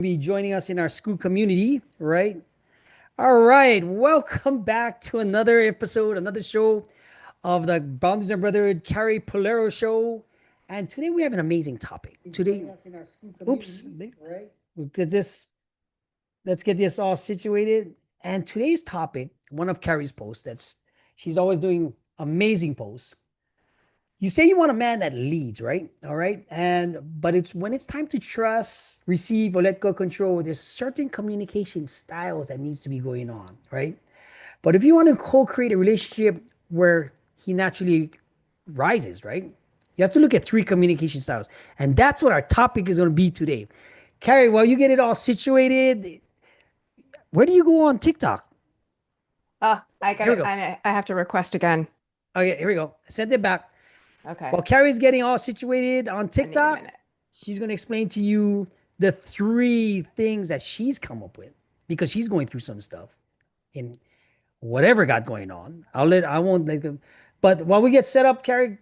Be joining us in our school community, right? All right, welcome back to another episode, another show of the Boundaries and Brotherhood Carrie Polero Show. And today we have an amazing topic. Today, oops, we'll get this, let's get this all situated. And today's topic, one of Carrie's posts, that's she's always doing amazing posts. You say you want a man that leads, right? All right. And but it's when it's time to trust, receive, or let go control, there's certain communication styles that needs to be going on, right? But if you want to co-create a relationship where he naturally rises, right? You have to look at three communication styles. And that's what our topic is going to be today. Carrie, while you get it all situated, where do you go on TikTok? Oh, I Here we gotta, go. I have to request again. Okay, here we go. Send it back. Okay, While Carrie's getting all situated on I need a TikTok, minute. she's going to explain to you the three things that she's come up with because she's going through some stuff in whatever got going on. I won't like, but while we get set up, Carrie,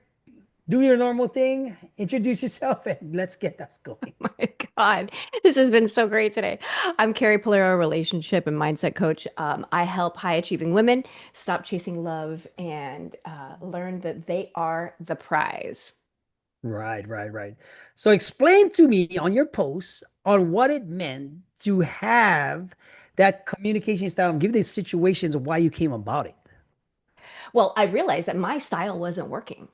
do your normal thing, introduce yourself, and let's get us going. My God, this has been so great today. I'm Carrie Polero, relationship and mindset coach. I help high achieving women stop chasing love and learn that they are the prize. Right, right, right. So explain to me on your posts on what it meant to have that communication style and give these situations of why you came about it. Well, I realized that my style wasn't working.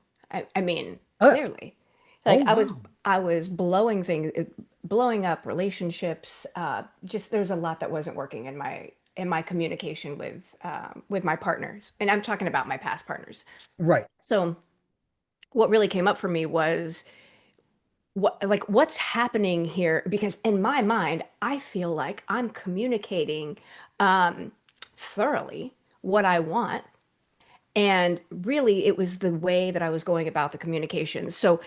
I mean, Uh, clearly, oh like wow. I was blowing things, blowing up relationships. Just there's a lot that wasn't working in my communication with my partners, and I'm talking about my past partners. Right. So what really came up for me was what's happening here, because in my mind I feel like I'm communicating um, thoroughly what I want, and really it was the way that I was going about the communication. So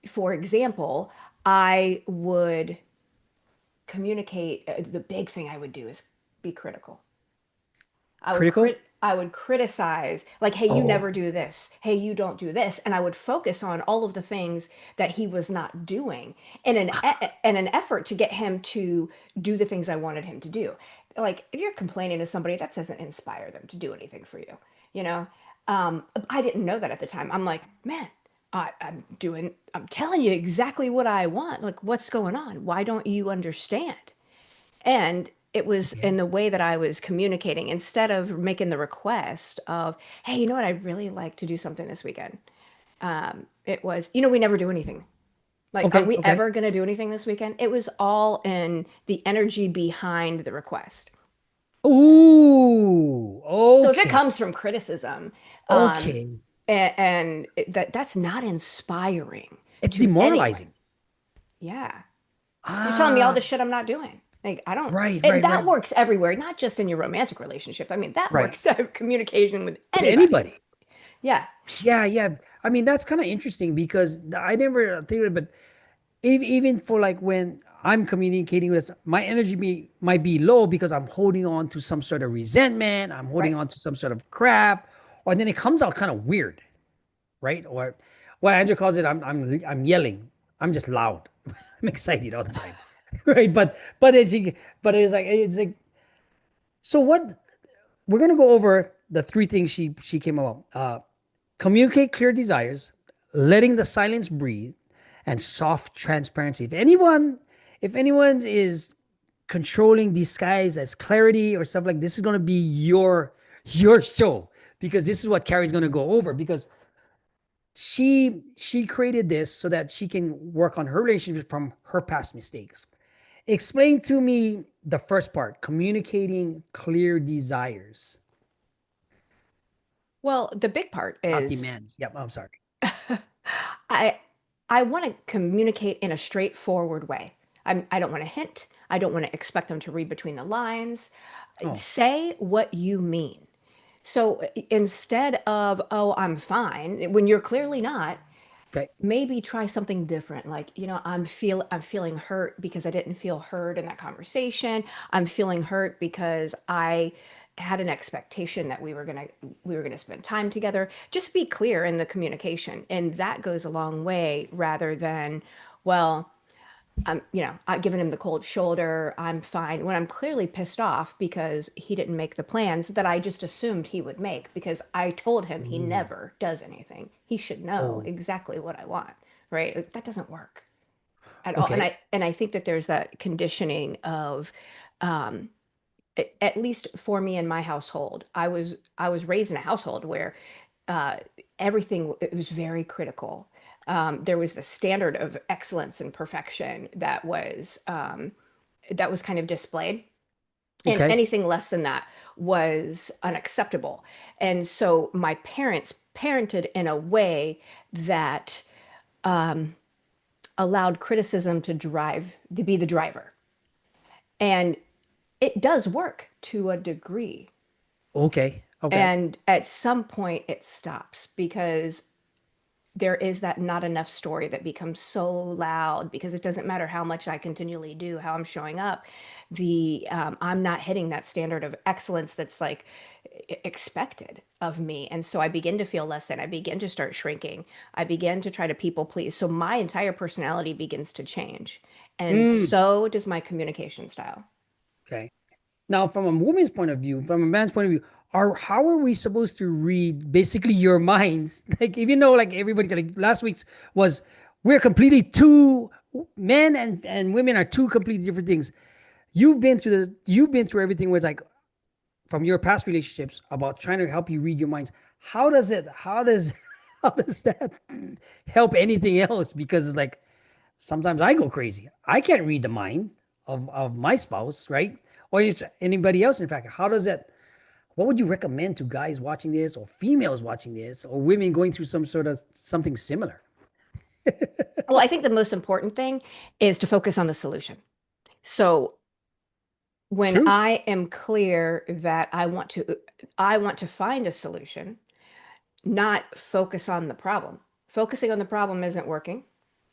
for example, I would communicate, the big thing I would do is be critical. Critical? I would criticize, like, hey, you Oh, never do this, hey, you don't do this, and I would focus on all of the things that he was not doing in an effort to get him to do the things I wanted him to do. Like, if you're complaining to somebody, that doesn't inspire them to do anything for you, you know. I didn't know that at the time. I'm like, man, I'm telling you exactly what I want. Like, what's going on? Why don't you understand? And it was okay. in the way that I was communicating, instead of making the request of, hey, you know what, I'd really like to do something this weekend. It was, we never do anything. Like, are Okay, we okay. ever going to do anything this weekend? It was all in the energy behind the request. Ooh, So if it okay. comes from criticism, um, Okay. that's not inspiring It's to anyone. demoralizing. Yeah. You're telling me all Ah, the shit I'm not doing. Like, I don't, right, and right, that right, works everywhere, not just in your romantic relationship. I mean, that right. works out communication with With anybody. anybody. Yeah. Yeah, yeah. I mean, that's kind of interesting because I never think of it, but even for like when I'm communicating with my energy might be low because I'm holding on to some sort of resentment, I'm holding Right. on to some sort of crap, or then it comes out kind of weird, right? Or what Andrew calls it, I'm yelling. I'm just loud. I'm excited all the time. Right. But it's like so what we're gonna go over the three things she came about. Communicate clear desires, letting the silence breathe, and soft transparency. If anyone is controlling disguise as clarity or stuff like this is gonna be your show because this is what Carrie's gonna go over because she created this so that she can work on her relationship from her past mistakes. Explain to me the first part, communicating clear desires, Well, the big part not is demands. Yep, I'm sorry. I I want to communicate in a straightforward way. I don't want to hint. I don't want to expect them to read between the lines. Oh, Say what you mean. So instead of, oh, I'm fine, when you're clearly not, okay. maybe try something different. Like, I'm feeling hurt because I didn't feel heard in that conversation. I'm feeling hurt because I had an expectation that we were going to spend time together. Just be clear in the communication, and that goes a long way, rather than, well, I'm giving him the cold shoulder. I'm fine when I'm clearly pissed off because he didn't make the plans that I just assumed he would make because I told him he Ooh. never does anything. He should know Oh, exactly what I want, right? Like, that doesn't work at all. And okay. I think that there's that conditioning of, um, at least for me in my household, I was raised in a household where uh, everything it was very critical. There was the standard of excellence and perfection that was kind of displayed, and Okay. anything less than that was unacceptable. And so my parents parented in a way that um, allowed criticism to be the driver, and it does work to a degree. Okay. Okay. And at some point, it stops because there is that not enough story that becomes so loud because it doesn't matter how much I continually do, how I'm showing up. I'm not hitting that standard of excellence that's like expected of me. And so I begin to feel less than, I begin to start shrinking. I begin to try to people please. So my entire personality begins to change. And Mm, so does my communication style. okay. Now, from a woman's point of view, from a man's point of view, are how are we supposed to read basically your minds? Like, even though like everybody like last week's was we're completely two men and women are two completely different things. You've been through everything where it's like from your past relationships about trying to help you read your minds. How does that help anything else? Because it's like sometimes I go crazy. I can't read the mind of my spouse, right? Or if anybody else, in fact. How does that, what would you recommend to guys watching this or females watching this or women going through some sort of something similar? Well, I think the most important thing is to focus on the solution. So when True. I am clear that I want to find a solution, not focus on the problem. Focusing on the problem isn't working. Okay.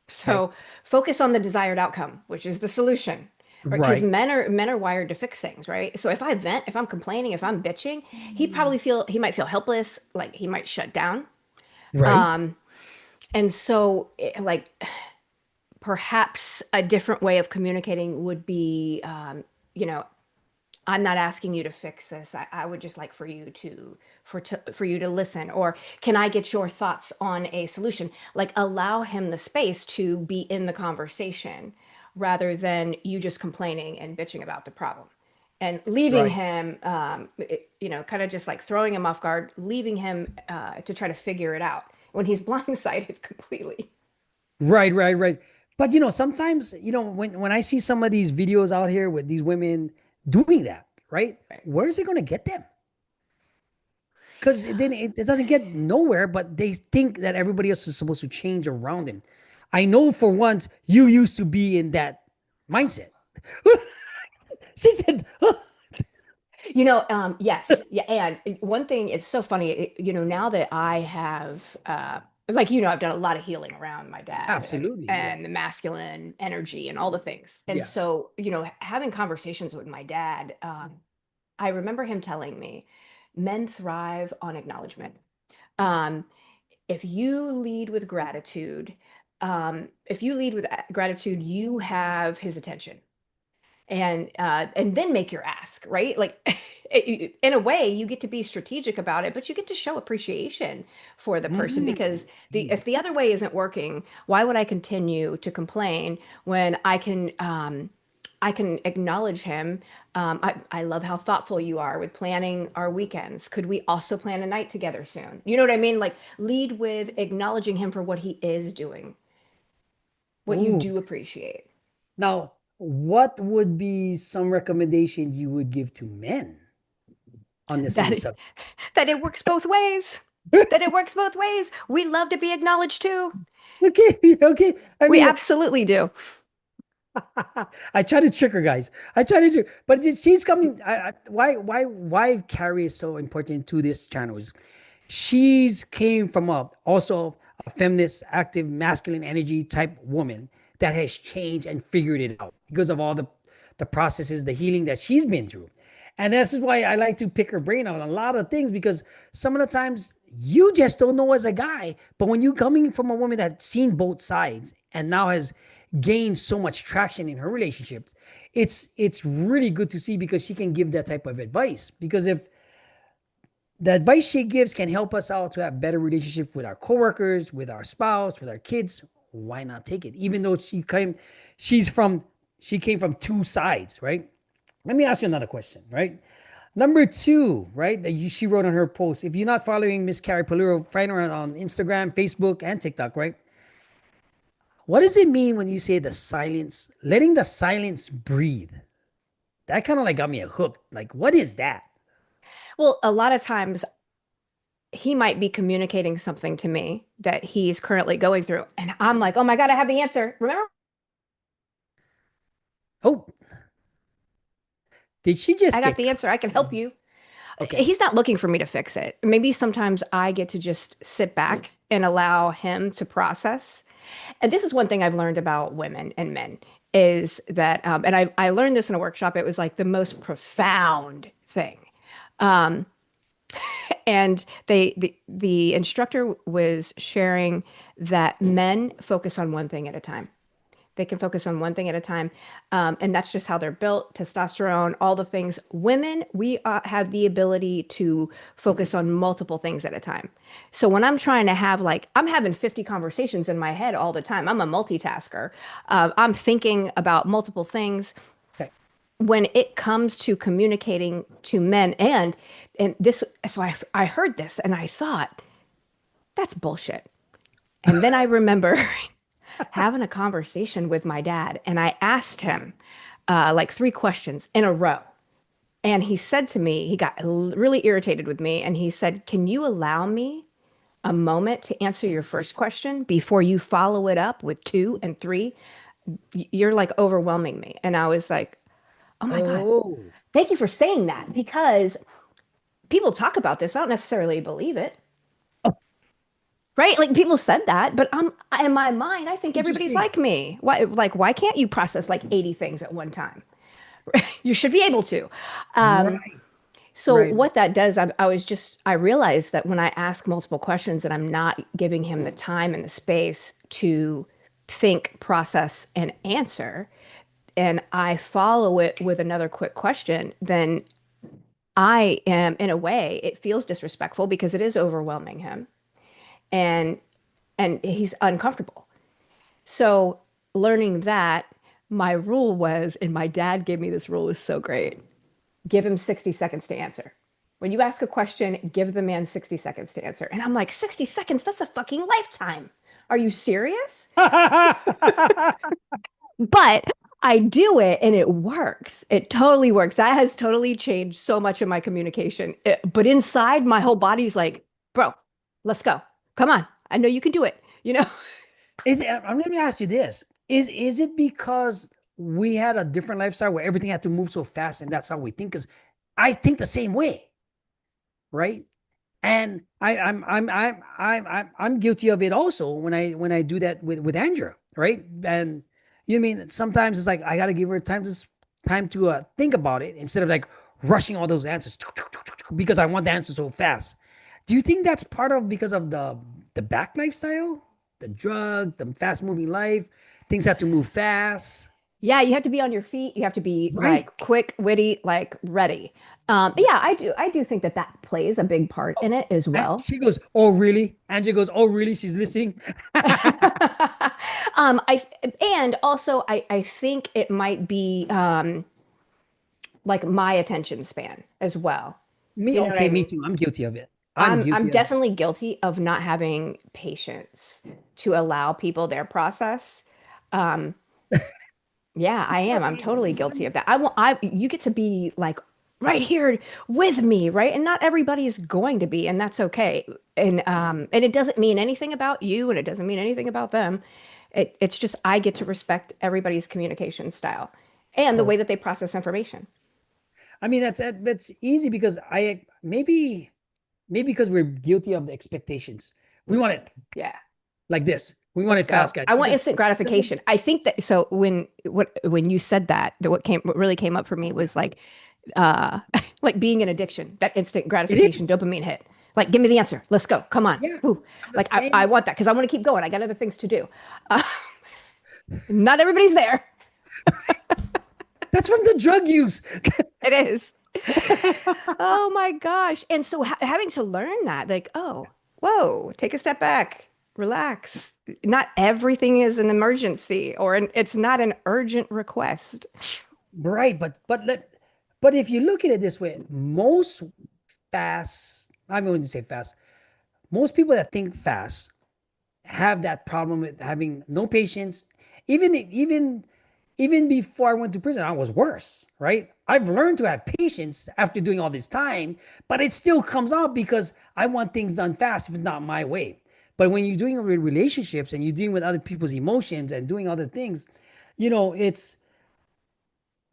So focus on the desired outcome, which is the solution. Right? Because Right. men are wired to fix things, right? So if I vent, if I'm complaining, if I'm bitching, he might feel helpless, like he might shut down. Right. Um, and so like perhaps a different way of communicating would be, you know, I'm not asking you to fix this. I would just like for you to listen. Or can I get your thoughts on a solution? Like allow him the space to be in the conversation rather than you just complaining and bitching about the problem. And leaving Right. him, kind of just like throwing him off guard, leaving him to try to figure it out when he's blindsided completely. Right. Right. Right. But sometimes, when I see some of these videos out here with these women doing that, right? Right. Where is it going to get them? Because it doesn't get nowhere, but they think that everybody else is supposed to change around him. I know for once you used to be in that mindset. She said, "Huh." Yes, yeah, and one thing, it's so funny, now that I have, like, I've done a lot of healing around my dad and Absolutely. Yeah. and the masculine energy and all the things. And Yeah. so, having conversations with my dad, I remember him telling me, men thrive on acknowledgement. Um, if you lead with gratitude, if you lead with gratitude, you have his attention, and then make your ask, right? Like in a way you get to be strategic about it, but you get to show appreciation for the person because the Mm. if the other way isn't working, why would I continue to complain when I can acknowledge him. I love how thoughtful you are with planning our weekends. Could we also plan a night together soon? You know what I mean? Like lead with acknowledging him for what he is doing, what you Ooh. do appreciate. Now, what would be some recommendations you would give to men on the same That subject? that it works both ways. That it works both ways. We love to be acknowledged too. Okay. Okay. I We mean, absolutely do. I try to trick her, guys. I try to trick, but she's coming. Why Carrie is so important to this channel is she's came from also a feminist, active, masculine energy type woman that has changed and figured it out because of all the processes, the healing that she's been through. And this is why I like to pick her brain on a lot of things because some of the times you just don't know as a guy. But when you coming from a woman that's seen both sides and now has gained so much traction in her relationships. It's really good to see because she can give that type of advice. Because if the advice she gives can help us out to have better relationship with our coworkers, with our spouse, with our kids, why not take it? Even though she's from she came from two sides, right? Let me ask you another question, right? Number two, right? She wrote on her post. If you're not following Miss Carrie Polero, find her on Instagram, Facebook, and TikTok, right? What does it mean when you say the silence, letting the silence breathe? That kind of like got me a hook. Like, what is that? Well, a lot of times he might be communicating something to me that he's currently going through. And I'm like, oh my God, I have the answer. Remember? Oh, did she I just got get? the answer. I can help you. Okay. He's not looking for me to fix it. Maybe sometimes I get to just sit back and allow him to process. And this is one thing I've learned about women and men is that, and I learned this in a workshop. It was like the most profound thing. Um, and the instructor was sharing that men focus on one thing at a time. They can focus on one thing at a time. And that's just how they're built, testosterone, all the things. Women, we have the ability to focus on multiple things at a time. So when I'm trying to have, like, I'm having 50 conversations in my head all the time. I'm a multitasker. I'm thinking about multiple things. Okay. When it comes to communicating to men, and this, so I heard this and I thought, that's bullshit. And then I remember having a conversation with my dad, and I asked him like three questions in a row. And he said to me, he got really irritated with me, and he said, can you allow me a moment to answer your first question before you follow it up with two and three? You're like overwhelming me. And I was like, oh my God, Oh, thank you for saying that, because people talk about this, but I don't necessarily believe it. Right? Like people said that, but I'm in my mind, I think everybody's interesting. like me. Why can't you process like 80 things at one time? You should be able to. Um, Right. so Right. what that does, I realized that when I ask multiple questions and I'm not giving him the time and the space to think, process, and answer, and I follow it with another quick question, then I am, in a way, it feels disrespectful because it is overwhelming him, and he's uncomfortable. So learning that, my rule was, and my dad gave me this rule, is so great. Give him 60 seconds to answer. When you ask a question, give the man 60 seconds to answer. And I'm like, 60 seconds? That's a fucking lifetime. Are you serious? But I do it and it works. It totally works. That has totally changed so much of my communication. But inside, my whole body's like, bro, let's go. Come on. I know you can do it. You know? Let me ask you this. Is it because we had a different lifestyle where everything had to move so fast and that's how we think? Because I think the same way, right? And I'm guilty of it also when I do that with Andrea, right? And you mean sometimes it's like I gotta give her time to think about it instead of like rushing all those answers because I want the answer so fast. Do you think that's part of because of the back lifestyle, the drugs, the fast moving life? Things have to move fast, Yeah, you have to be on your feet. You have to be right? like quick, witty, like ready. But yeah, I do think that that plays a big part in it as And well. she goes, "Oh, really?" Andrea goes, "Oh, really?" She's listening. I and also I think it might be like my attention span as well. Me, You know what I okay, me mean? too. I'm guilty of it. I'm I'm guilty of definitely guilty of not having patience to allow people their process. Um, Yeah, I am. I'm totally guilty of that. You get to be like right here with me, right? And not everybody is going to be, and that's okay. And it doesn't mean anything about you, and it doesn't mean anything about them. It's just I get to respect everybody's communication style and the way correct. that they process information. I mean, that's easy because I maybe because we're guilty of the expectations. We want it Yeah. like this. We want Let's it go. fast, guys. I want Because instant gratification. I think that so when you said that, what really came up for me was like like being an addiction, that instant it gratification is. dopamine hit. Like, give me the answer. Let's go. Come on. Yeah, Woo. I'm the Like I same. want that because I want to keep going. I got other things to do. Uh, Not everybody's there. That's from the drug use. It is. Oh my gosh. And so having to learn that, like, oh, whoa, take a step back, relax. Not everything is an emergency it's not an urgent request. Right, but if you look at it this way, most fast, I'm going to say fast, most people that think fast have that problem with having no patience. Even before I went to prison, I was worse, right? I've learned to have patience after doing all this time, but it still comes out because I want things done fast if it's not my way. But when you're doing relationships and you're dealing with other people's emotions and doing other things, it's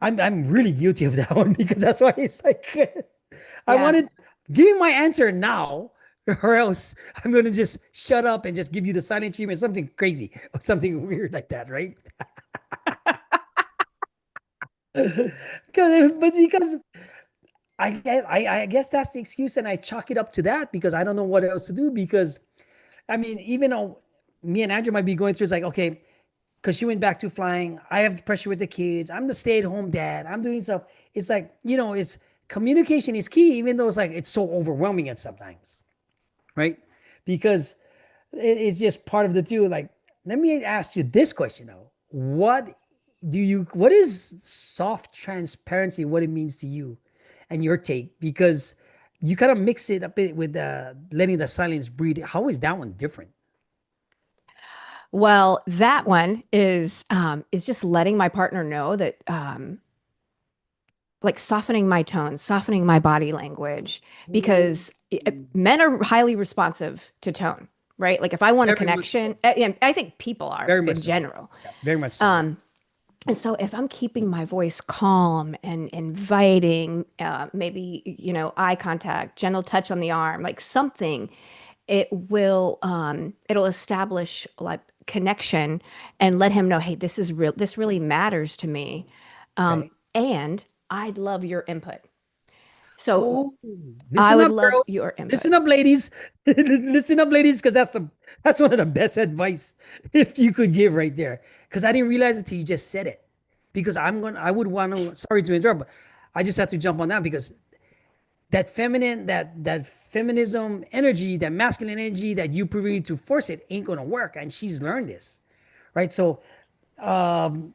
I'm really guilty of that one because that's why it's like I Yeah. wanted give me my answer now, or else I'm gonna just shut up and just give you the silent treatment, something crazy or something weird like that, right? Because I guess that's the excuse, and I chalk it up to that because I don't know what else to do. Because I mean, even though me and Andrew might be going through, it's like okay, because she went back to flying. I have pressure with the kids. I'm the stay-at-home dad. I'm doing stuff. It's like, it's communication is key, even though it's like it's so overwhelming at sometimes, right? Because it's just part of the two. Like, let me ask you this question though. What is soft transparency, what it means to you and your take? Because you kind of mix it up with letting the silence breathe. How is that one different? Well, that one is just letting my partner know that like softening my tone, softening my body language, Ooh, because men are highly responsive to tone, right? Like if I want a very much so. connection, and I think people are Very much in so. general. Yeah, very much so. Um, and so if I'm keeping my voice calm and inviting, maybe, eye contact, gentle touch on the arm, like something, it'll establish like connection and let him know, hey, this is real, this really matters to me. Um, Okay. and I'd love your input. So Oh, I listen would up, love girls. your input. Listen up, ladies. Listen up, ladies, because that's one of the best advice if you could give right there. Because I didn't realize it till you just said it. Because I would want to. Sorry to interrupt, but I just have to jump on that because that feminism energy, that masculine energy that you prove to force it ain't gonna work. And she's learned this, right? So, um,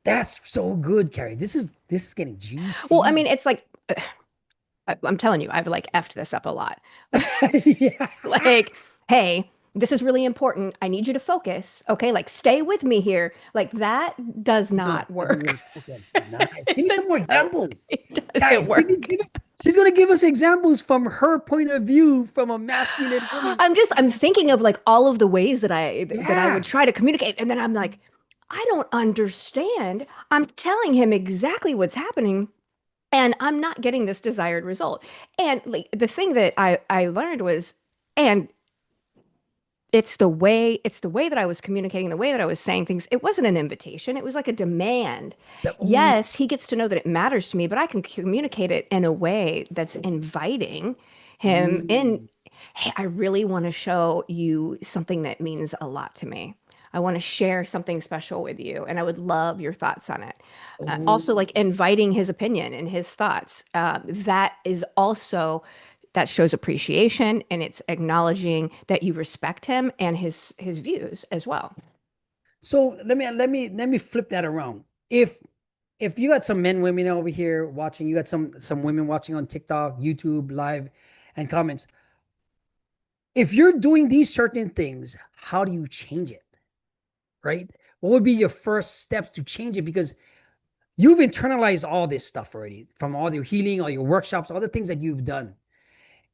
that's so good, Carrie. This is getting Well, I juicy. mean, it's like, I'm telling you, I've like effed this up a lot. Yeah. Like, hey, this is really important. I need you to focus. Okay. Like, stay with me here. Like, that does No, not doesn't work. work. Okay, nice. Give me some more examples, It doesn't guys. Give me, work. give me. She's gonna give us examples from her point of view, from a masculine woman. I'm thinking of like all of the ways that I would Yeah. try to communicate. And then I'm like, I don't understand. I'm telling him exactly what's happening, and I'm not getting this desired result. And like the thing that I learned was, and it's the way that I was communicating, the way that I was saying things. It wasn't an invitation, it was like a demand. Ooh, Yes, he gets to know that it matters to me, but I can communicate it in a way that's inviting him in. mm, Hey, I really want to show you something that means a lot to me. I want to share something special with you, and I would love your thoughts on it. Also, ooh. like inviting his opinion and his thoughts. That shows appreciation, and it's acknowledging that you respect him and his views as well. So let me flip that around. If you got some men, women over here watching, you got some women watching on TikTok, YouTube, live, and comments. If you're doing these certain things, how do you change it? Right? What would be your first steps to change it? Because you've internalized all this stuff already from all your healing, all your workshops, all the things that you've done.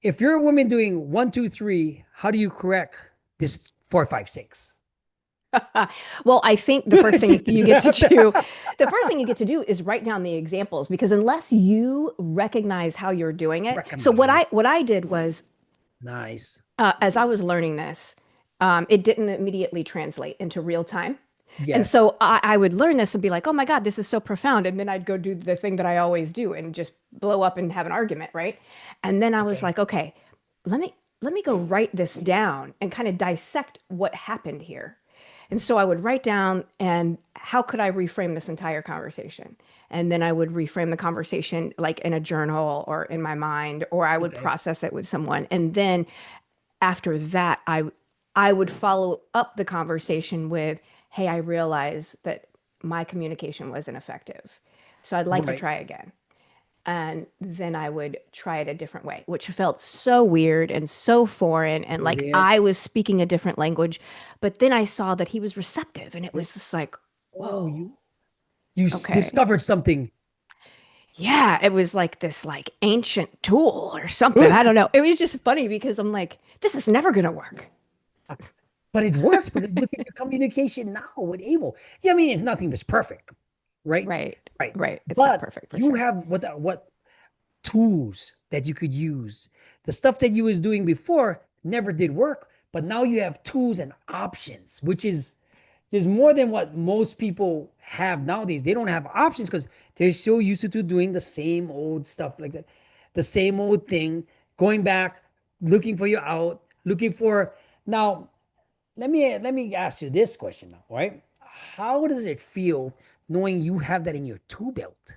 If you're a woman doing one, two, three, how do you correct this four, five, six? Well, I think the first thing Just you get to do, the first thing you get to do is write down the examples, because unless you recognize how you're doing it. So what recognize. I did was, Nice. as I was learning this, it didn't immediately translate into real time. And Yes. so I would learn this and be like, oh my God, this is so profound. And then I'd go do the thing that I always do and just blow up and have an argument, right? And then I was Okay. like, okay, let me go write this down and kind of dissect what happened here. And so I would write down, and how could I reframe this entire conversation? And then I would reframe the conversation like in a journal or in my mind, or I would Okay. process it with someone. And then after that, I would follow up the conversation with, "Hey, I realize that my communication wasn't effective. So I'd like to Right. try again." And then I would try it a different way, which felt so weird and so foreign. And It like is. I was speaking a different language. But then I saw that he was receptive. And it was just like, Oh, whoa, you okay. discovered something. Yeah, it was like this like ancient tool or something. I don't know. It was just funny because I'm like, this is never gonna work. But it works because look at your communication now with Abel. Yeah, I mean, it's nothing that's perfect, right? Right. Right. Right. It's not But perfect for you sure. have what tools that you could use. The stuff that you was doing before never did work, but now you have tools and options, which is there's more than what most people have nowadays. They don't have options because they're so used to doing the same old stuff like that, the same old thing, going back, looking for you out, looking for now. Let me ask you this question now, right? How does it feel knowing you have that in your tool belt?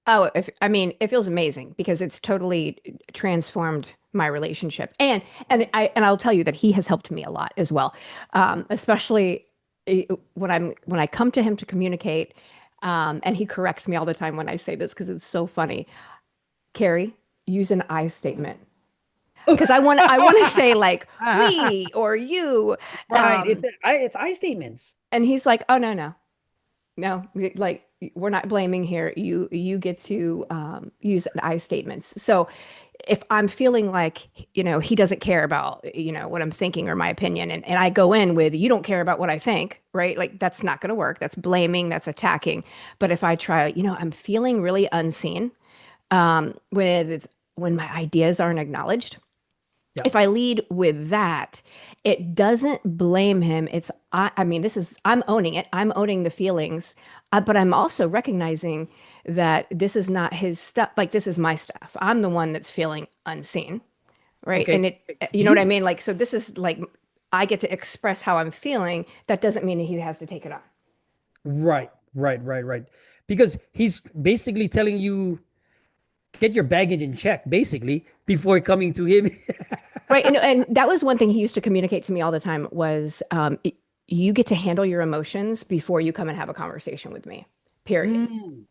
Oh, I mean, it feels amazing because it's totally transformed my relationship. And I'll tell you that he has helped me a lot as well. Especially when I come to him to communicate, and he corrects me all the time when I say this because it's so funny. Carrie, use an I statement. Because I want to say like we or you. Right. Um, It's I statements. and he's like, "Oh, no, like we're not blaming here. You get to use I statements." So if I'm feeling like, he doesn't care about, what I'm thinking or my opinion, and I go in with, "You don't care about what I think," right? Like that's not going to work. That's blaming, that's attacking. But if I try, I'm feeling really unseen, with when my ideas aren't acknowledged, Yeah. if I lead with that, it doesn't blame him. I mean, I'm owning it. I'm owning the feelings, but I'm also recognizing that this is not his stuff. Like, this is my stuff. I'm the one that's feeling unseen, right? Okay. And you Do know what I you? mean? Like, so this is like, I get to express how I'm feeling. That doesn't mean that he has to take it on. Right. Right. Right. Right. Because he's basically telling you get your baggage in check, basically, before coming to him. Right. And that was one thing he used to communicate to me all the time was, you get to handle your emotions before you come and have a conversation with me, period. Mm,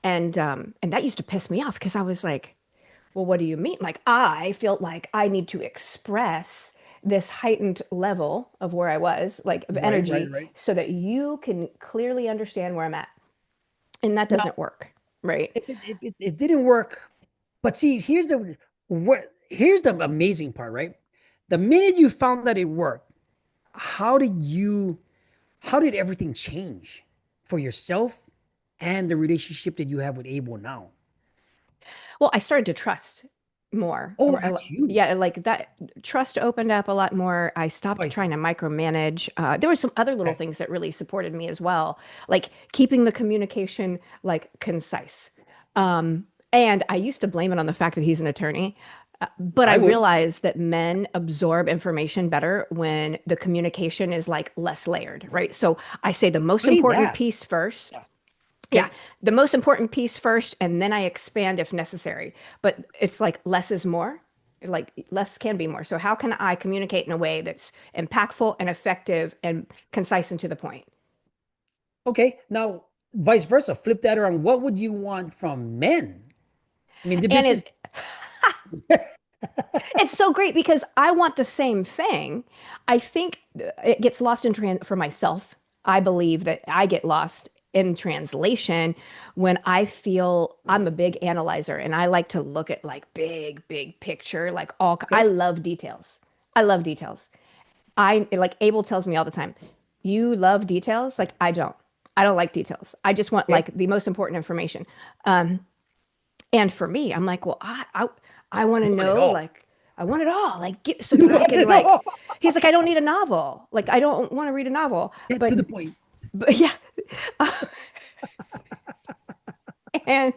And that used to piss me off because I was like, well, what do you mean? Like I felt like I need to express this heightened level of where I was, like of right. Right. energy, Right. so that you can clearly understand where I'm at. And that Now, doesn't work, right? it didn't work. But see, here's the amazing part, right? The minute you found that it worked, how did you how did everything change for yourself and the relationship that you have with Abel now? Well, I started to trust more. Oh, that's Yeah, huge. like that trust opened up a lot more. I Oh, I stopped see. trying to micromanage. There were some other little Okay. things that really supported me as well, like keeping the communication like concise. And I used to blame it on the fact that he's an attorney. But I I would. realized that men absorb information better when the communication is like less layered, right? So I say the most Explain important that. piece first. Yeah. Yeah, Okay. the most important piece first, and then I expand if necessary. But it's like less is more. Like less can be more. So how can I communicate in a way that's impactful and effective and concise and to the point? Okay. Now, vice versa, flip that around. What would you want from men? I mean, And this is it's so great because I want the same thing. I think it gets lost in for myself. I believe that I get lost in translation when I feel I'm a big analyzer and I like to look at like big picture, like I okay. love details. I love details. I like Abel tells me all the time, you love details? Like I don't. I don't like details. I just want Okay. like the most important information. Um, and for me, I'm like, well, I want to You want it know, all. like, I want it all, like, so You that I want can, it like, all. he's like, I don't need a novel. Like, I don't want to read a novel. Get to the point. But yeah. And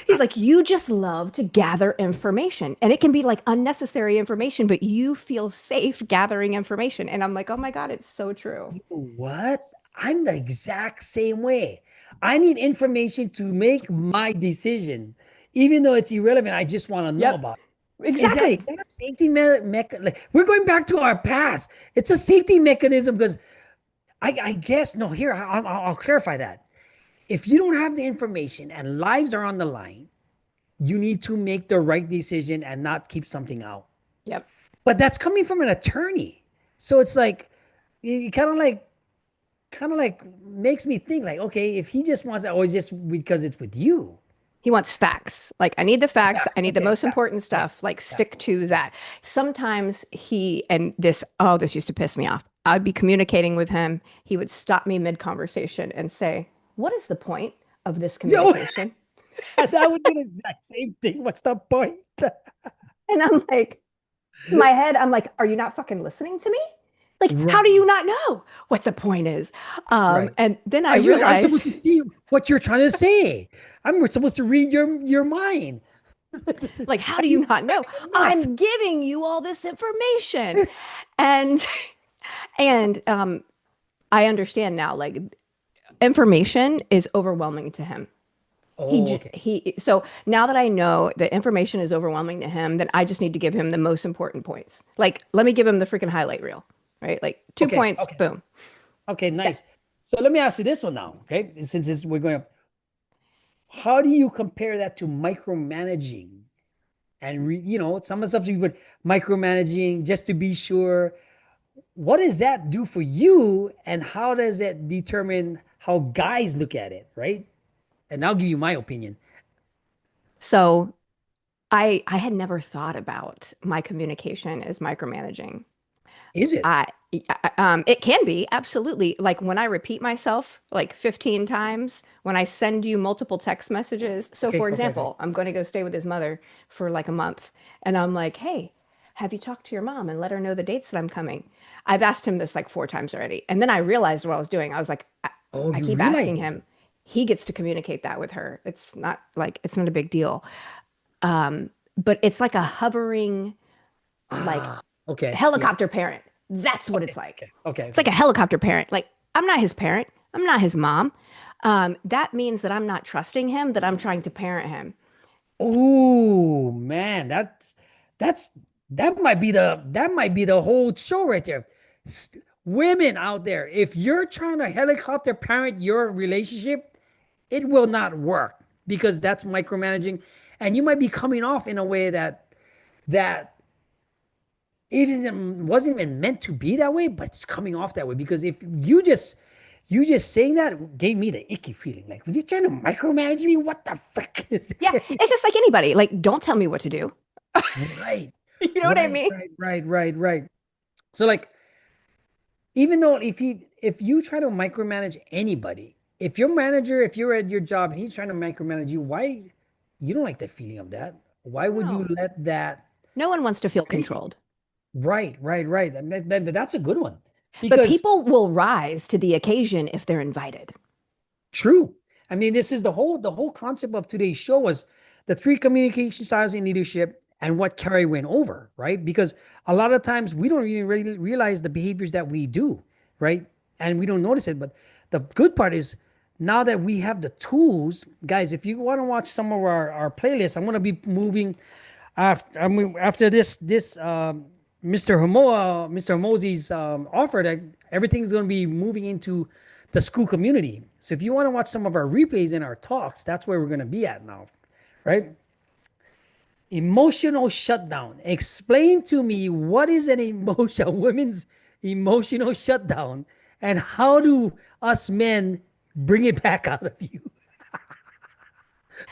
He's like, you just love to gather information. And it can be like unnecessary information, but you feel safe gathering information. And I'm like, oh my God, it's so true. What? I'm the exact same way. I need information to make my decision, even though it's irrelevant. I just want to know Yep, about it. Is exactly. that a safety mechanism? Like, we're going back to our past. It's a safety mechanism because I guess no. Here, I'll clarify that. If you don't have the information and lives are on the line, you need to make the right decision and not keep something out. Yep. But that's coming from an attorney, so it's like you kind of like makes me think like, okay, if he just wants that, or just because it's with you. He wants facts. Like, I need the facts. I Facts. need the Okay, most facts. important Right. stuff. Like, stick Facts. to that. Sometimes and this used to piss me off. I'd be communicating with him. He would stop me mid conversation and say, what is the point of this Yo, communication? that would be the exact same thing. What's the point? And I'm like, in my head, I'm like, are you not fucking listening to me? Like, how do Right. you not know what the point is? Right. And then I I'm realized, supposed to see what you're trying to say. I'm supposed to read your mind. like, how Are do you you not know? driving me nuts? I'm giving you all this information. And and I understand now, like, information is overwhelming to him. Oh, okay. So now that I know that information is overwhelming to him, then I just need to give him the most important points. Like, let me give him the freaking highlight reel, right? Like, two Okay. points, Okay. boom. Okay. Yeah. Nice. So let me ask you this one now. Okay. We're going up, how do you compare that to micromanaging? And some of the stuff you would micromanaging just to be sure. What does that do for you, and how does it determine how guys look at it, right? And I'll give you my opinion. So I had never thought about my communication as micromanaging. Is it? I it can be absolutely, like, when I repeat myself like 15 times, when I send you multiple text messages. So Okay, for okay, okay. example, I'm going to go stay with his mother for like a month, and I'm like, "Hey, have you talked to your mom and let her know the dates that I'm coming?" I've asked him this like 4 times already. And then I realized what I was doing. I was like, Oh, I you keep realize asking that. him. He gets to communicate that with her. It's not a big deal. But it's like a hovering, like, Okay. Yeah. helicopter parent. That's what it's Okay. like. Okay. Okay. It's like Okay. a helicopter parent. Like, I'm not his parent. I'm not his mom. That means that I'm not trusting him, that I'm trying to parent him. Oh man, that's that might be the whole show right there. S- Women out there, if you're trying to helicopter parent your relationship, it will not work because that's micromanaging, and you might be coming off in a way that even wasn't even meant to be that way, but it's coming off that way because if you just saying that gave me the icky feeling. Like, were you trying to micromanage me? What the frick is Yeah, it? it's just like anybody. Like, don't tell me what to do. Right, You know what I right, mean? right, right, right, right. So like, even though if you try to micromanage anybody, if you're at your job and he's trying to micromanage you, why you don't like the feeling of that? Why would you No, let that no one wants to feel relate? controlled. Right, right, right. And that's a good one But because people will rise to the occasion if they're invited. true. I mean, this is the whole concept of today's show was the three communication styles in leadership and what Carrie went over, right? Because a lot of times we don't even really realize the behaviors that we do, right? And we don't notice it. But the good part is now that we have the tools, guys, if you want to watch some of our playlists, I'm going to be moving after this Mr. Mosey's offer that everything's going to be moving into the school community. So if you want to watch some of our replays and our talks, that's where we're going to be at now, right? Emotional shutdown. Explain to me what is an emotion, a women's emotional shutdown, and how do us men bring it back out of you?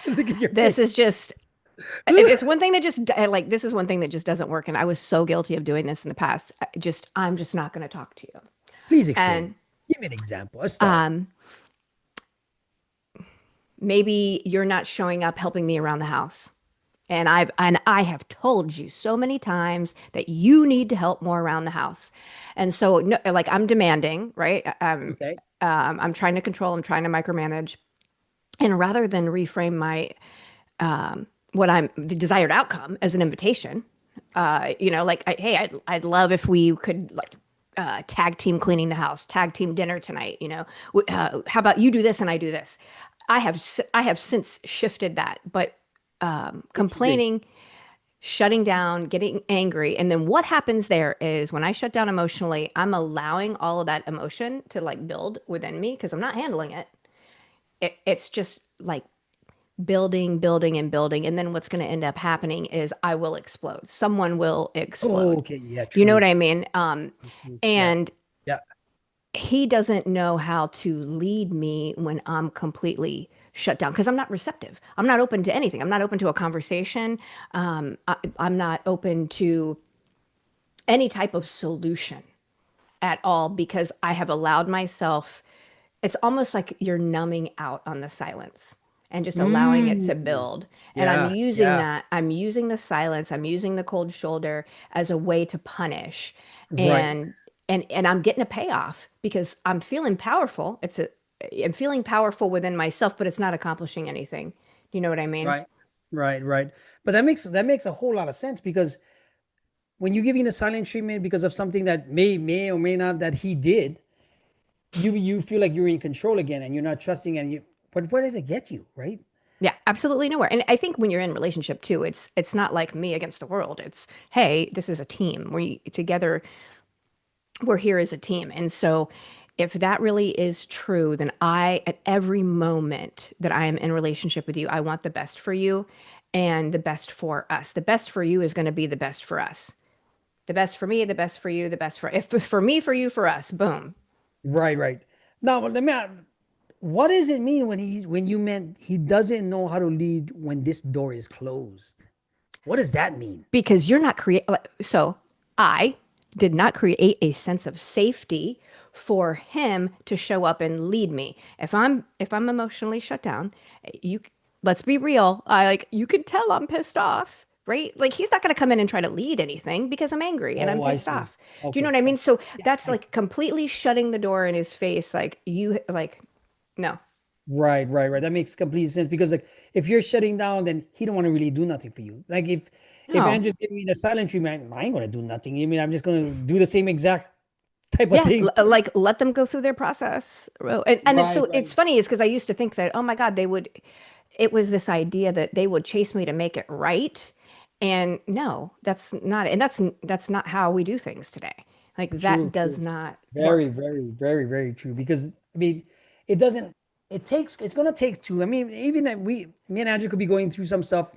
Look at your This face. is just it's one thing that just like, this is one thing that just doesn't work, and I was so guilty of doing this in the past. I'm just not going to talk to you. Please explain. And Give me an example, a star. um maybe you're not showing up helping me around the house. And I have told you so many times that you need to help more around the house. And so, no, like, I'm demanding, right? Okay. I'm trying to control, I'm trying to micromanage. And rather than reframe my what I'm the desired outcome as an invitation. Like, hey, I'd love if we could like tag team cleaning the house, tag team dinner tonight. How about you do this and I do this? I have since shifted that, but Interesting. complaining, shutting down, getting angry, and then what happens there is when I shut down emotionally, I'm allowing all of that emotion to like build within me because I'm not handling it. It's just like building, building, and building. And then what's going to end up happening is I will explode. Someone will Oh, explode. okay. Yeah, You know what true. I mean? Yeah. And Yeah. he doesn't know how to lead me when I'm completely shut down because I'm not receptive. I'm not open to anything. I'm not open to a conversation. I'm not open to any type of solution at all because I have allowed myself, it's almost like you're numbing out on the silence and just allowing it to Mm. build. And Yeah. Yeah. I'm using the silence, I'm using the cold shoulder as a way to punish. Right. And and I'm getting a payoff because I'm feeling powerful. I'm feeling powerful within myself, but it's not accomplishing anything. Do you know what I mean? Right. Right. Right. But that makes a whole lot of sense because when you're giving the silent treatment because of something that may or may not that he did, you feel like you're in control again and you're not trusting and you but where does it get you, right? Yeah, absolutely nowhere. And I think when you're in a relationship too, it's not like me against the world. It's, hey, this is a team. We together, we're here as a team. And so if that really is true, then I at every moment that I am in relationship with you, I want the best for you and the best for us. The best for you is going to be the best for us. The best for me, the best for you, the best for if for me, for you, for us. Boom. Right, right. Now, let me what does it mean when you meant he doesn't know how to lead when this door is closed? What does that mean? Because you're not create so I did not create a sense of safety for him to show up and lead me. If I'm emotionally shut down, you let's be real. I like you can tell I'm pissed off, right? Like he's not going to come in and try to lead anything because I'm angry and I'm Oh, I pissed see. off. Do you know Okay. what I mean? Okay. So Yeah, that's I see. like completely shutting the door in his face like you like no. Right, right, right. That makes complete sense because like if you're shutting down, then he don't want to really do nothing for you. Like if No. Andrew's giving me the silent treatment, I ain't gonna do nothing. I mean, I'm just gonna do the same exact type of Yeah, thing. like let them go through their process. And it's Right, so right. it's funny is because I used to think that, oh my God, it was this idea that they would chase me to make it right. And no, that's not, and that's not how we do things today. Like True, that does true. not Very, work. very, very, very true. Because I mean, it doesn't. It's gonna take two. I mean, even that me and Andrew could be going through some stuff,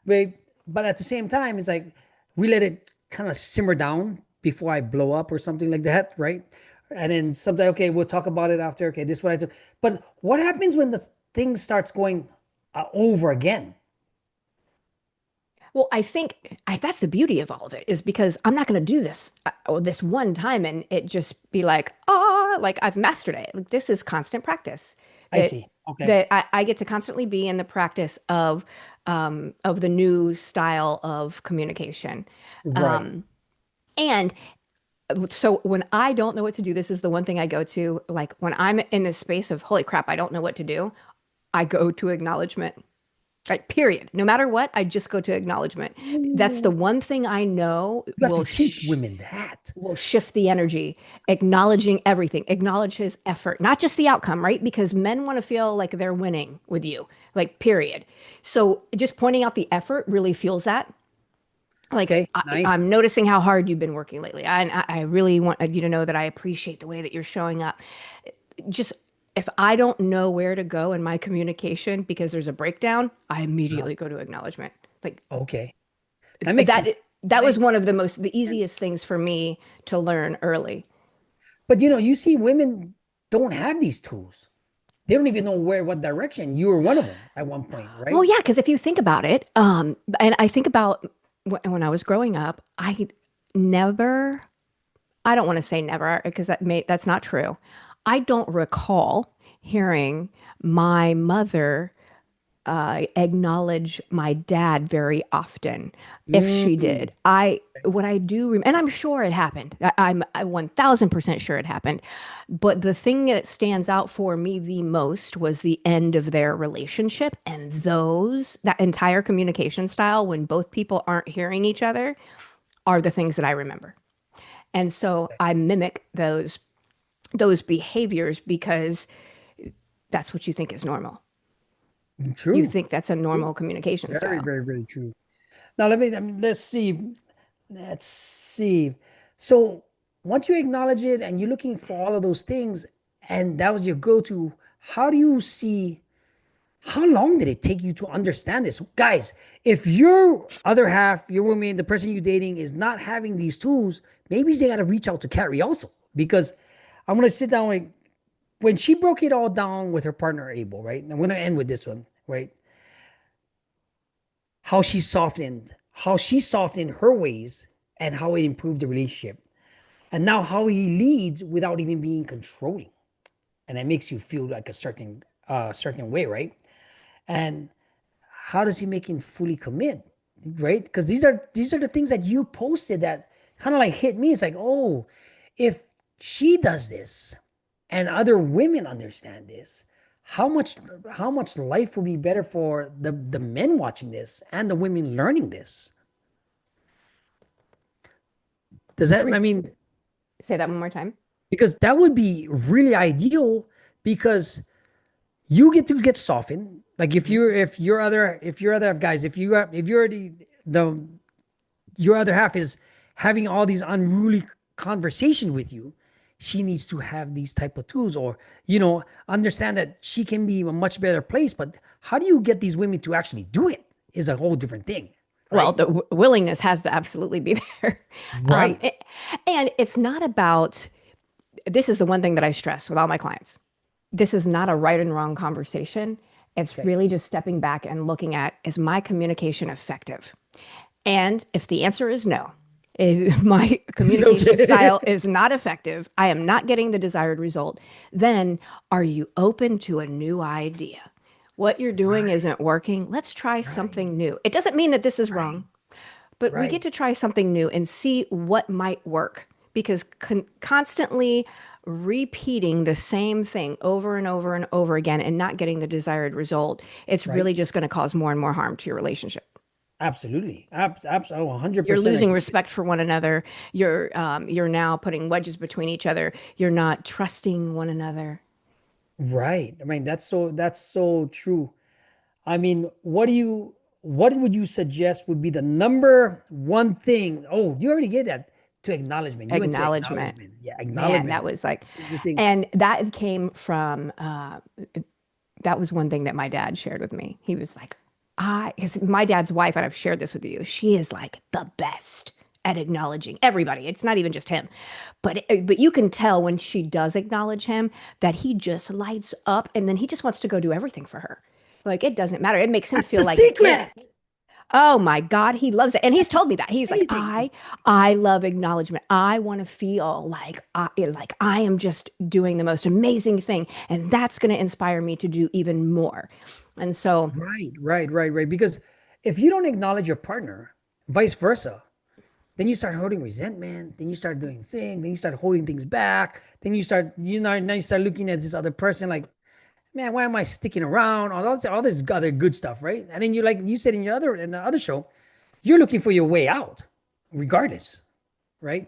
but at the same time, it's like we let it kind of simmer down before I blow up or something like that, right? And then sometimes, okay, we'll talk about it after. Okay, this is what I do. But what happens when the thing starts going over again? Well, that's the beauty of all of it is because I'm not going to do this or this one time and it just be like, like I've mastered it. Like this is constant practice I that see. Okay. I get to constantly be in the practice of the new style of communication. Right. Um, and so when I don't know what to do, this is the one thing I go to. Like when I'm in this space of holy crap, I don't know what to do, I go to acknowledgement. Right, period. No matter what, I just go to acknowledgement. That's the Ooh, one thing I know you have to teach women that. will shift the energy, acknowledging everything, acknowledge his effort, not just the outcome, right? Because men want to feel like they're winning with you, like, period. So just pointing out the effort really fuels that. Like, Okay, nice. I'm noticing how hard you've been working lately. I really want you to know that I appreciate the way that you're showing up. Just if I don't know where to go in my communication because there's a breakdown, I Uh, immediately go to acknowledgement. Like, okay. That makes that that was makes one of the sense. easiest things for me to learn early. But you see women don't have these tools. They don't even know what direction. You were one of them at one point, Well, right? yeah, because if you think about it, and I think about when I was growing up, never, I don't want to say never because that's not true. I don't recall hearing my mother acknowledge my dad very often. If she Mm, did, what I do, and I'm sure it happened. I'm 1000% sure it happened. But the thing that stands out for me the most was the end of their relationship, and that entire communication style when both people aren't hearing each other are the things that I remember. And so I mimic those behaviors because that's what you think is normal. You true. think that's a True. normal communication Very, style. very, very true. Now I mean, let's see. Let's see. So once you acknowledge it and you're looking for all of those things, and that was your go-to, how do you see how long did it take you to understand this? Guys, if your other half, your woman, the person you're dating is not having these tools, maybe they got to reach out to Carrie also. Because I'm going to sit down with, when she broke it all down with her partner, Abel, right? I'm going to end with this one, right? How she softened her ways and how it improved the relationship. And now how he leads without even being controlling. And that makes you feel like a certain way, right? And how does he make him fully commit, right? Because these are the things that you posted that kind of like hit me. It's like, oh, if she does this and other women understand this, how much how much life will be better for the men watching this and the women learning this. Does that, I mean, Say that one more time. because that would be really ideal, because you get to get softened. Like if your other guys, if you're the your other half is having all these unruly conversation with you, she needs to have these type of tools, or understand that she can be a much better place. But how do you get these women to actually do it is a whole different thing, Well, right? the willingness has to absolutely be there. Right. And it's not about, this is the one thing that I stress with all my clients. This is not a right and wrong conversation. It's Okay. really just stepping back and looking at, is my communication effective? And if the answer is no, if my communication Okay. style is not effective, I am not getting the desired result, then are you open to a new idea? What you're doing Right. isn't working. Let's try Right. something new. It doesn't mean that this is Right. wrong, but we get Right. to try something new and see what might work, because constantly repeating the same thing over and over and over again and not getting the desired result, it's Right. really just going to cause more and more harm to your relationship. Absolutely. Absolutely. You're 100% losing agree. respect for one another. You're now putting wedges between each other. You're not trusting one another. Right. I mean, that's so true. I mean, what would you suggest would be the number one thing? Oh, you already get that, to acknowledgement. You went to Acknowledgement. acknowledgement. Yeah, Man, that acknowledgement was like, is the thing. and that came from that was one thing that my dad shared with me. He was like, because my dad's wife, and I've shared this with you, she is like the best at acknowledging everybody. It's not even just him, but you can tell when she does acknowledge him that he just lights up, and then he just wants to go do everything for her. Like it doesn't matter. It makes him That's feel the like a kid. secret. Oh my God, he loves it. And he's That's the told me secret that. to He's like, anything. I love acknowledgement. I want to feel like I am just doing the most amazing thing. And that's going to inspire me to do even more. And so, Right, right, right, right. Because if you don't acknowledge your partner, vice versa, then you start holding resentment. Then you start doing things. Then you start holding things back. Then now you start looking at this other person like, man, why am I sticking around? All this other good stuff, right? And then like you said in the other show, you're looking for your way out, regardless, right?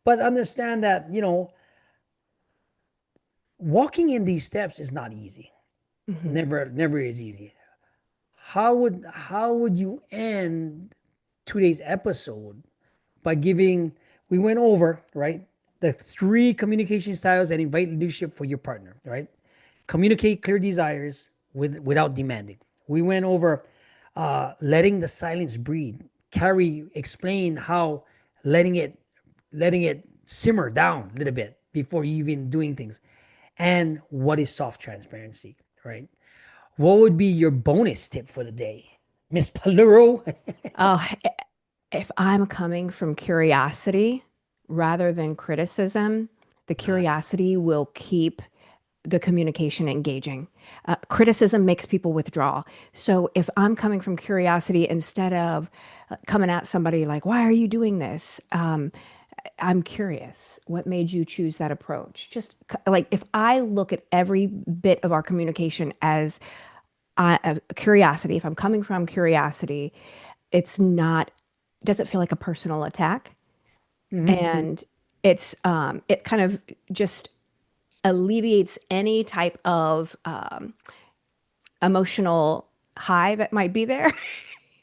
But understand that walking in these steps is not easy. mhm. Never is easy. How would you end today's episode by giving? We went over, right, the three communication styles that invite leadership for your partner, right? Communicate clear desires without demanding. We went over letting the silence breathe. Carrie explained how letting it letting it simmer down a little bit before you even doing things. And what is soft transparency, right? What would be your bonus tip for the day, Miss Paluro? Oh, if I'm coming from curiosity rather than criticism, the Nice. curiosity will keep the communication engaging. Criticism makes people withdraw. So if I'm coming from curiosity instead of coming at somebody like, why are you doing this? I'm curious. What made you choose that approach? Just like if I look at every bit of our communication as curiosity, if I'm coming from curiosity, it's not, it doesn't feel like a personal attack. Hmm. And it kind of just alleviates any type of emotional high that might be there.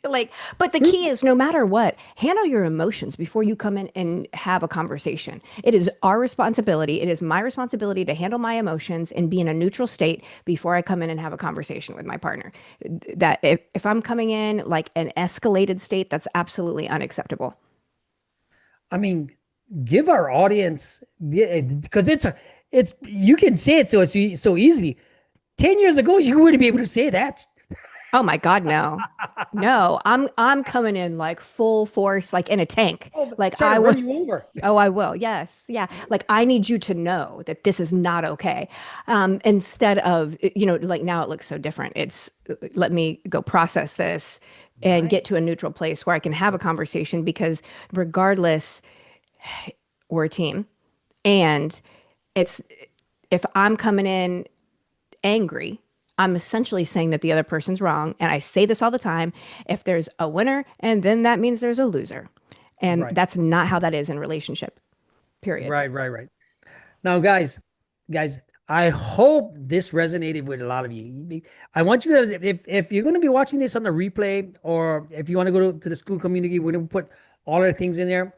Like, but the key is no matter what, handle your emotions before you come in and have a conversation. It is our responsibility. It is my responsibility to handle my emotions and be in a neutral state before I come in and have a conversation with my partner. That if I'm coming in like an escalated state, that's absolutely unacceptable. I mean, give our audience, because it's you can say it so easily. 10 years ago, you wouldn't be able to say that. Oh my God, no. No, I'm coming in like full force, like in a tank. Oh, but Like try to I run will. you over. Oh, I will. Yes. Yeah. Like I need you to know that this is not okay. Instead of, like now it looks so different. It's let me go process this and Right. get to a neutral place where I can have a conversation because regardless, we're a team. And it's if I'm coming in angry, I'm essentially saying that the other person's wrong. And I say this all the time. If there's a winner, and then that means there's a loser. And Right. that's not how that is in relationship, period. Right. Now, guys, I hope this resonated with a lot of you. I want you guys, if you're going to be watching this on the replay, or if you want to go to the school community, we're going to put all our things in there.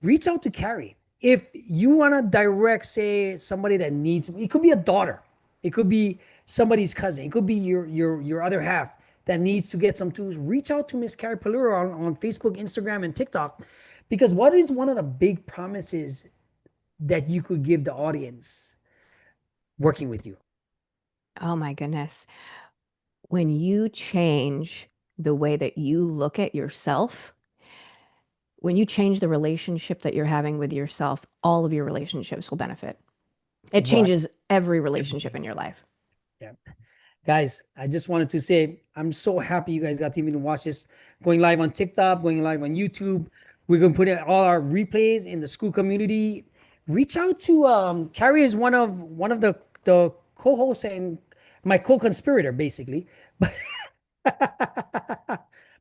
Reach out to Carrie. If you want to direct, say, somebody that needs, it could be a daughter, it could be somebody's cousin, it could be your other half that needs to get some tools. Reach out to Miss Carrie Palura on Facebook, Instagram, and TikTok, because what is one of the big promises that you could give the audience working with you? Oh my goodness. When you change the way that you look at yourself, when you change the relationship that you're having with yourself, all of your relationships will benefit. It Right. changes every relationship Everything. in your life. Yeah. Guys, I just wanted to say I'm so happy you guys got to even watch this, going live on TikTok, going live on YouTube. We're gonna put all our replays in the school community. Reach out to Carrie is one of the co-hosts and my co-conspirator, basically. But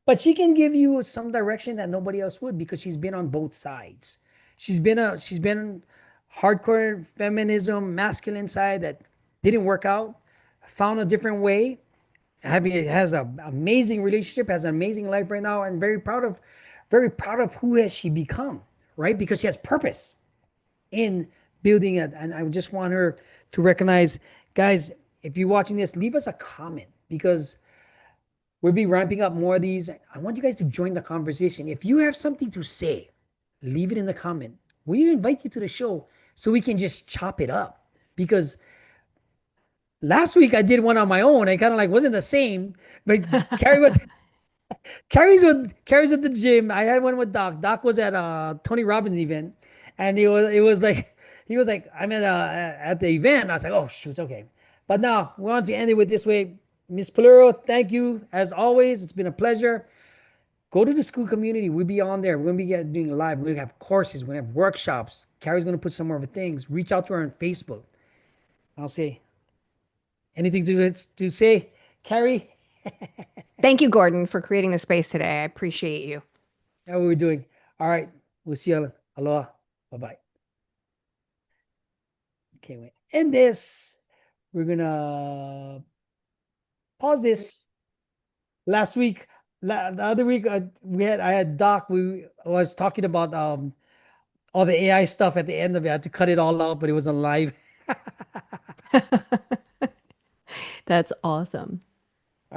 but she can give you some direction that nobody else would, because she's been on both sides. She's been hardcore feminism, masculine side that didn't work out, found a different way, having has an amazing relationship, has an amazing life right now, and very proud of who has she become, right? Because she has purpose in building it. And I just want her to recognize, guys, if you're watching this, leave us a comment, because we'll be ramping up more of these. I want you guys to join the conversation. If you have something to say, leave it in the comment. We invite you to the show so we can just chop it up. Because last week I did one on my own. I kind of like wasn't the same, but Carrie was Carrie's at the gym. I had one with Doc. Doc was at Tony Robbins event, and it was like he was like, I'm at the event. I was like, oh shoot, it's okay. But now we want to end it with this way. Miss Polero, thank you as always. It's been a pleasure. Go to the school community. We'll be on there. We're gonna be doing live. We're gonna have courses. We're gonna have workshops. Carrie's gonna put some more of the things. Reach out to her on Facebook. I'll say anything to say, Carrie. Thank you, Gordon, for creating the space today. I appreciate you. How are we doing? All right. We'll see you. Aloha. Bye bye. Okay, wait. End this. We're gonna pause this. Last week, the other week, I had Doc. We was talking about all the AI stuff at the end of it. I had to cut it all out, but it was on live. That's awesome.